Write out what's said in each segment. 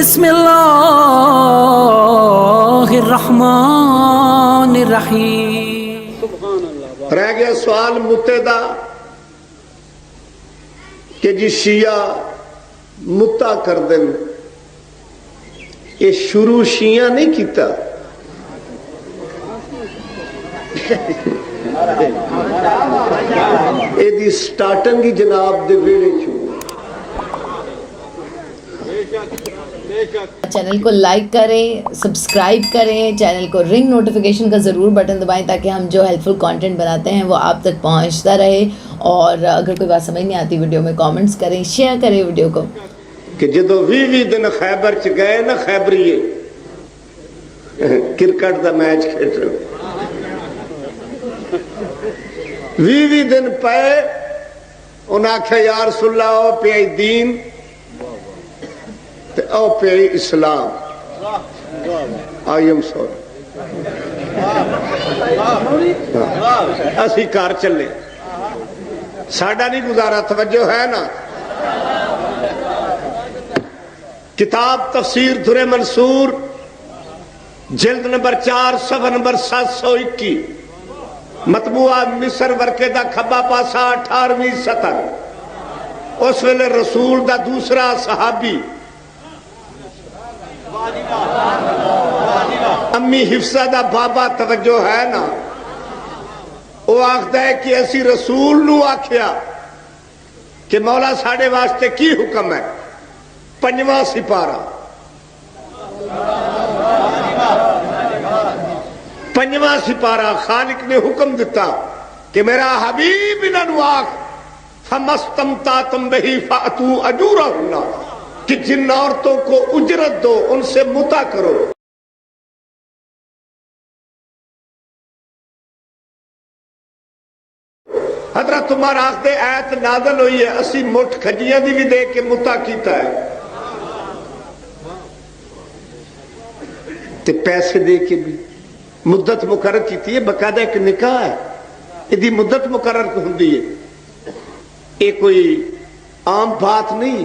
بسم اللہ الرحمن الرحیم۔ رہ گیا سوال متحدہ کہ جی شیعہ متا کر دیں، یہ شروع شیعہ نہیں کیتا، یہ دی سٹارٹنگ ہی جناب دے ویڑے چھو۔ چینل کو لائک کریں، سبسکرائب کریں، چینل کو رنگ نوٹیفیکیشن کا ضرور بٹن دبائیں تاکہ ہم جو ہیلپ فل کانٹینٹ بناتے ہیں وہ آپ تک پہنچتا رہے۔ اور اگر کوئی بات سمجھ نہیں آتی ویڈیو میں کامنٹس کریں، شیئر کریں ویڈیو کو۔ کہ جدو 20 دن خیبر چ گئے نا خیبریے کرکٹ دا میچ کھیل رہے 20 دن پے انہاں آکھیا یا رسول اللہ او پہ دین تے او پہ اسلام، آئی ایم سوری اسی کار چلے ساڈا نہیں گزارا، توجہ ہے نا۔ کتاب تفسیر در منصور جلد نمبر 4 صفحہ نمبر 721، مطبوعہ مصر ورقے دا کھبا پاسا 18ویں سطر۔ اس ویلے رسول دا دوسرا صحابی امی حفصہ دا بابا، توجہ ہے نا، وہ آخدا ہے کہ ایسی رسول نو آکھیا کہ مولا ساڑے واسطے کی حکم ہے؟ 5واں سپارہ 5واں سپارہ خالق نے حکم دیتا کہ میرا حبیب انہاں نو آکھ فَمَسْتَمْتَعْتُمْ بِهِ فَأْتُوا أَجُورَهُنَّ، کہ جن عورتوں کو اجرت دو ان سے متا کرو۔ حضرت عمر آخدے آیت نازل ہوئی ہے، اسی مٹھ کھجیاں دی بھی دے کے متا کیتا ہے تے پیسے دے کے بھی مدت مقرر کیتی ہے، باقاعدہ ایک نکاح ہے، یہ مدت مقرر ہوندی ہے، یہ کوئی عام بات نہیں۔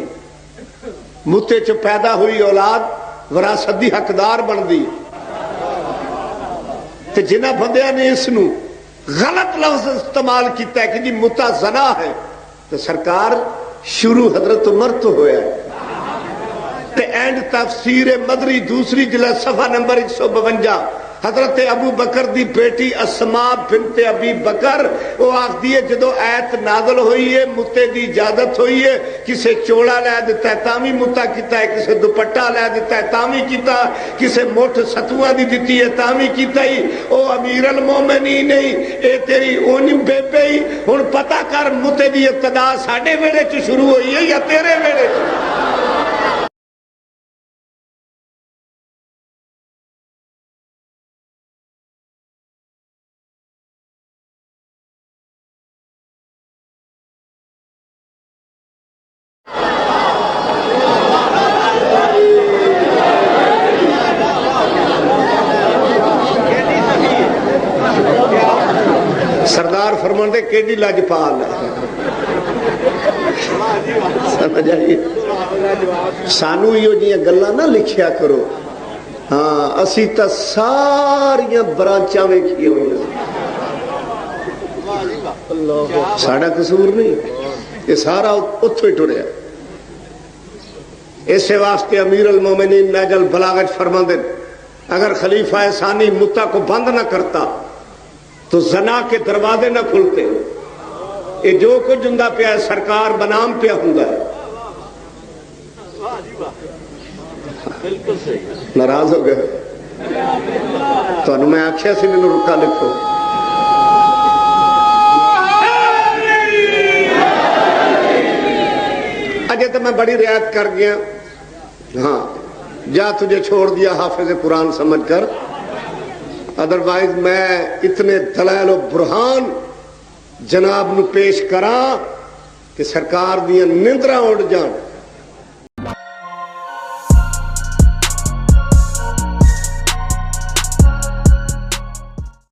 متے چ پیدا ہوئی اولاد وراثت دی حقدار بن دی، تے جنہ بندیاں نے اس نو غلط لفظ استعمال کیتا ہے کہ جی متا زنا ہے، تو سرکار شروع حضرت عمر تو ہویا ہے۔ تے اینڈ تفسیر مدری دوسری جلد صفحہ نمبر 152، حضرت ابو بکر دی بیٹی اسماء بنت ابی بکر وہ آخدی ہے جدو آیت نازل ہوئی ہے متے دی اجازت ہوئی ہے، کسے چوڑا لے دیتا ہے تامی متا کیتا ہے، کسے دوپٹہ لے دیتا ہے تامی کیتا، کسے موٹھ ستواں دی دیتی ہے تامی کیتا ہی، او امیر المومنین نہیں، اے تیری اونی بے بے ہی۔ ہن پتہ کر متے دی ابتدا ساڑھے ویڑے چ شروع ہوئی ہے یا تیرے ویڑے چ؟ سردار فرماندے کیڑی لاجپال ہے، سمجھ آئی؟ سانو یہ جی گلاں نہ لکھیا کرو، ہاں اسی تا ساریاں برانچاں ویکھی ہوئی، ساڑا قصور نہیں، یہ سارا اتھو ہی ٹریا۔ اسے واسطے امیر المومنین نہج البلاغہ فرماندے اگر خلیفہ ثانی متا کو بند نہ کرتا تو زنا کے دروازے نہ کھلتے، یہ جو کچھ ہوندا پیا ہے سرکار بنام پیا ہوندا ہے۔ ناراض ہو گئے تو میں آکھیا سی مینوں رکا لکھو، اجے تو میں بڑی رعایت کر گیا، ہاں جا تجھے چھوڑ دیا حافظ قرآن سمجھ کر، ادروائز میں اتنے دلائل و برہان جناب نو پیش کراں کہ سرکار دیاں نندراں اڑ جان۔